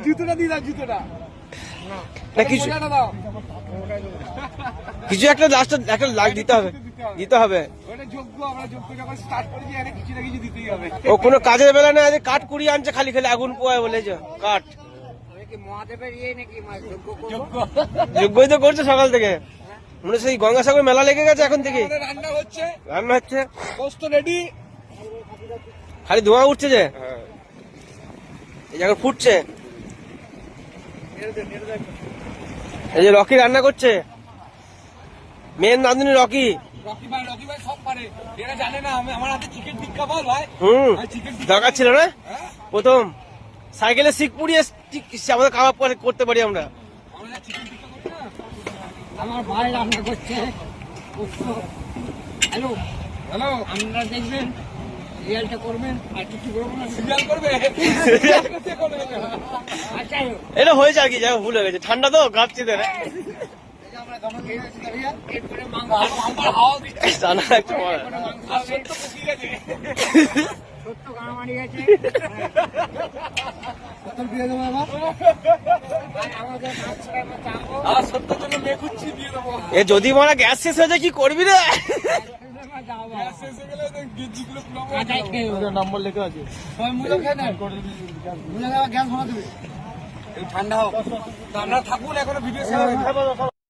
জুতোটা দিয়ে দাও, জুতোটা না কিছু কিছু একটা লাস্ট একটা লাগ দিতে হবে, দিতে হবে। ও কোনো কাজের বেলা না, কাঠ কুড়িয়ে আনছে খালি খালি আগুন পোয়ায় বলেছে। কাঠ যোগ্যই তো করছে সকাল থেকে, মনে সেই গঙ্গাসাগর মেলা লেগে গেছে এখন থেকে। রান্না হচ্ছে, রেডি, খালি ধোঁয়া উঠছে যে, এই এখন ফুটছে। এই যে রকি রান্না করছে, মেন রাঁধুনি রকি। দরকার ছিল না প্রথম সাইকেলে শিখ পুড়িয়ে আমাদের কাবাব করতে পারি আমরা। আমার ভাই রান্না করছে। হ্যালো হ্যালো, আপনারা দেখবেন, রিয়ালটা করবেন, আর কিছু করবো না, সিরিয়াল করবে। এটা হয়েছে আর কি, যাই ভুল হয়ে গেছে, ঠান্ডা তো কাঁপছি তো। যদি মারা গ্যাস শেষ হয়ে যায় কি করবি রে? নম্বর লেখা আছে, ঠান্ডা হোক, আমরা থাকুন এখনো ভিডিও।